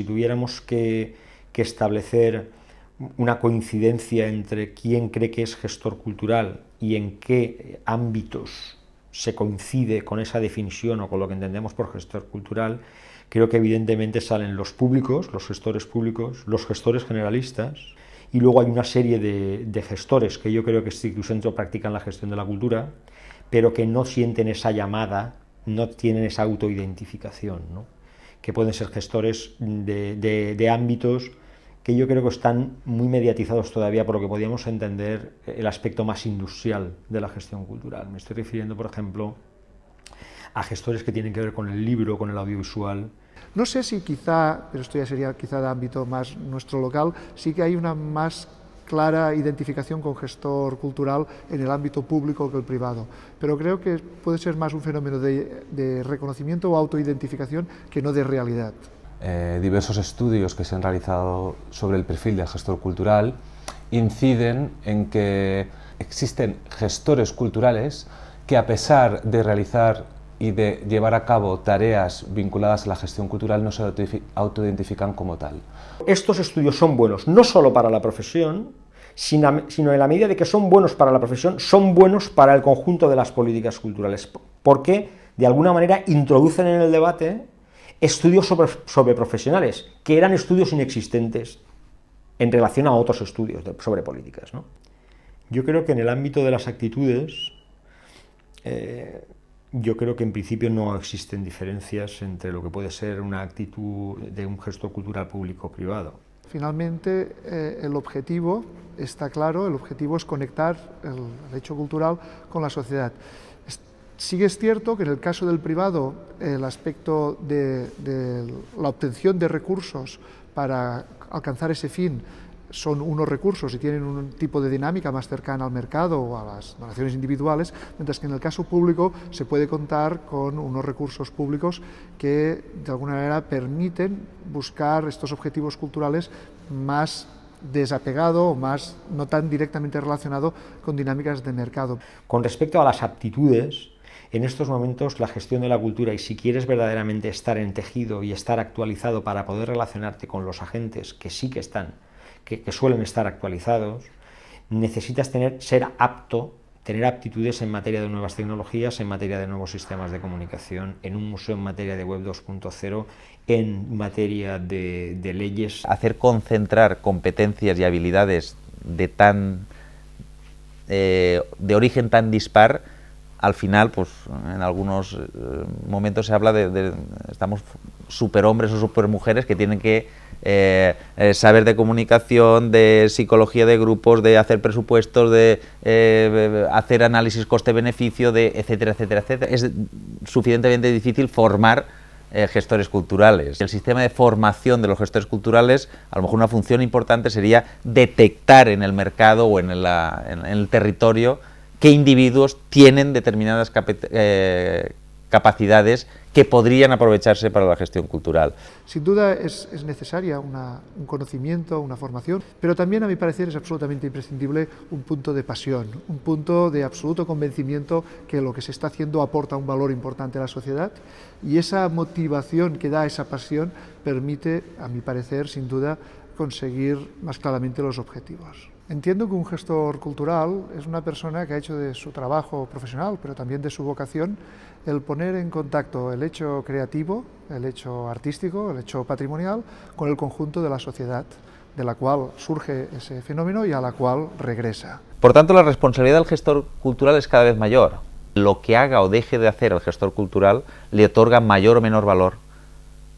tuviéramos que establecer una coincidencia entre quién cree que es gestor cultural y en qué ámbitos se coincide con esa definición o con lo que entendemos por gestor cultural, creo que evidentemente salen los públicos, los gestores generalistas, y luego hay una serie de gestores que yo creo que stricto sensu practican la gestión de la cultura, pero que no sienten esa llamada, no tienen esa autoidentificación, ¿no? Que pueden ser gestores de ámbitos que yo creo que están muy mediatizados todavía por lo que podríamos entender el aspecto más industrial de la gestión cultural. Me estoy refiriendo, por ejemplo, a gestores que tienen que ver con el libro, con el audiovisual. No sé si quizá, pero esto ya sería quizá de ámbito más nuestro local, sí que hay una más clara identificación con gestor cultural en el ámbito público que el privado, pero creo que puede ser más un fenómeno de reconocimiento o autoidentificación que no de realidad. Diversos estudios que se han realizado sobre el perfil del gestor cultural inciden en que existen gestores culturales que, a pesar de realizar y de llevar a cabo tareas vinculadas a la gestión cultural, no se autoidentifican como tal. Estos estudios son buenos no solo para la profesión, sino en la medida de que son buenos para la profesión, son buenos para el conjunto de las políticas culturales, porque de alguna manera introducen en el debate estudios sobre profesionales, que eran estudios inexistentes en relación a otros estudios sobre políticas, ¿no? Yo creo que en el ámbito de las actitudes, yo creo que en principio no existen diferencias entre lo que puede ser una actitud de un gestor cultural público o privado. Finalmente, el objetivo está claro, el objetivo es conectar el hecho cultural con la sociedad. Sí que es cierto que en el caso del privado el aspecto de la obtención de recursos para alcanzar ese fin son unos recursos y tienen un tipo de dinámica más cercana al mercado o a las donaciones individuales, mientras que en el caso público se puede contar con unos recursos públicos que de alguna manera permiten buscar estos objetivos culturales más desapegado o más no tan directamente relacionado con dinámicas de mercado. Con respecto a las aptitudes, en estos momentos la gestión de la cultura, y si quieres verdaderamente estar en tejido y estar actualizado para poder relacionarte con los agentes que sí que están, que suelen estar actualizados, necesitas ser apto, tener aptitudes en materia de nuevas tecnologías, en materia de nuevos sistemas de comunicación, en un museo en materia de web 2.0, en materia de leyes. Hacer concentrar competencias y habilidades de origen tan dispar, al final, pues en algunos momentos se habla estamos superhombres o supermujeres que tienen que saber de comunicación, de psicología de grupos, de hacer presupuestos, de hacer análisis coste-beneficio, de etcétera, etcétera, etcétera. Es suficientemente difícil formar gestores culturales. El sistema de formación de los gestores culturales, a lo mejor una función importante sería detectar en el mercado o en el territorio qué individuos tienen determinadas capacidades que podrían aprovecharse para la gestión cultural. Sin duda es necesaria un conocimiento, una formación, pero también a mi parecer es absolutamente imprescindible un punto de pasión, un punto de absoluto convencimiento que lo que se está haciendo aporta un valor importante a la sociedad, y esa motivación que da esa pasión permite, a mi parecer, sin duda, conseguir más claramente los objetivos. Entiendo que un gestor cultural es una persona que ha hecho de su trabajo profesional, pero también de su vocación, el poner en contacto el hecho creativo, el hecho artístico, el hecho patrimonial, con el conjunto de la sociedad, de la cual surge ese fenómeno y a la cual regresa. Por tanto, la responsabilidad del gestor cultural es cada vez mayor. Lo que haga o deje de hacer el gestor cultural le otorga mayor o menor valor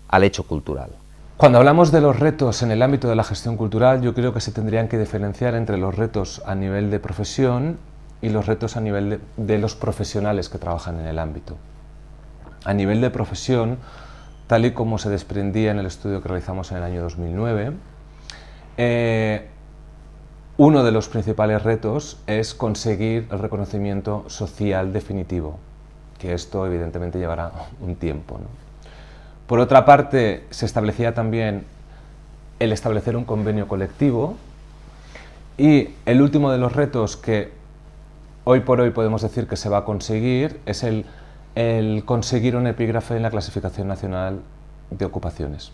al hecho cultural. Cuando hablamos de los retos en el ámbito de la gestión cultural, yo creo que se tendrían que diferenciar entre los retos a nivel de profesión y los retos a nivel de los profesionales que trabajan en el ámbito. A nivel de profesión, tal y como se desprendía en el estudio que realizamos en el año 2009, uno de los principales retos es conseguir el reconocimiento social definitivo, que esto evidentemente llevará un tiempo, ¿no? Por otra parte, se establecía también el establecer un convenio colectivo, y el último de los retos que hoy por hoy podemos decir que se va a conseguir es el conseguir un epígrafe en la Clasificación Nacional de Ocupaciones.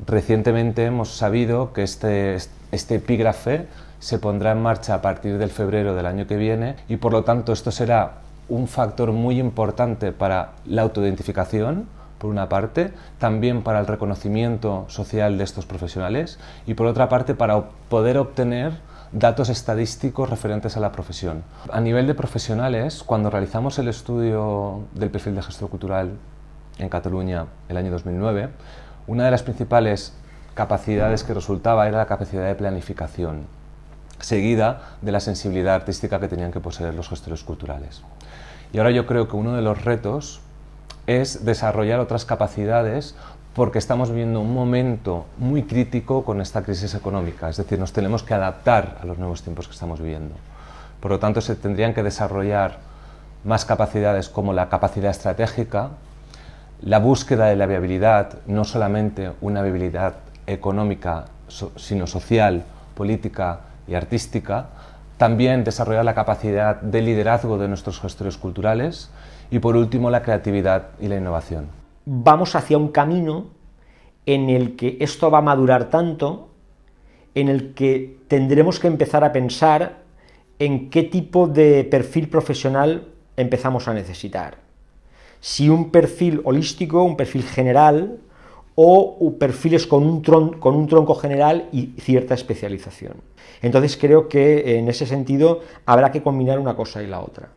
Recientemente hemos sabido que este epígrafe se pondrá en marcha a partir del febrero del año que viene y por lo tanto esto será un factor muy importante para la autoidentificación, por una parte, también para el reconocimiento social de estos profesionales y por otra parte para poder obtener datos estadísticos referentes a la profesión. A nivel de profesionales, cuando realizamos el estudio del perfil de gestor cultural en Cataluña el año 2009, una de las principales capacidades que resultaba era la capacidad de planificación, seguida de la sensibilidad artística que tenían que poseer los gestores culturales. Y ahora yo creo que uno de los retos es desarrollar otras capacidades porque estamos viviendo un momento muy crítico con esta crisis económica, es decir, nos tenemos que adaptar a los nuevos tiempos que estamos viviendo. Por lo tanto, se tendrían que desarrollar más capacidades como la capacidad estratégica, la búsqueda de la viabilidad, no solamente una viabilidad económica, sino social, política y artística, también desarrollar la capacidad de liderazgo de nuestros gestores culturales y, por último, la creatividad y la innovación. Vamos hacia un camino en el que esto va a madurar tanto, en el que tendremos que empezar a pensar en qué tipo de perfil profesional empezamos a necesitar. Si un perfil holístico, un perfil general, o perfiles con un tronco general y cierta especialización. Entonces creo que en ese sentido habrá que combinar una cosa y la otra.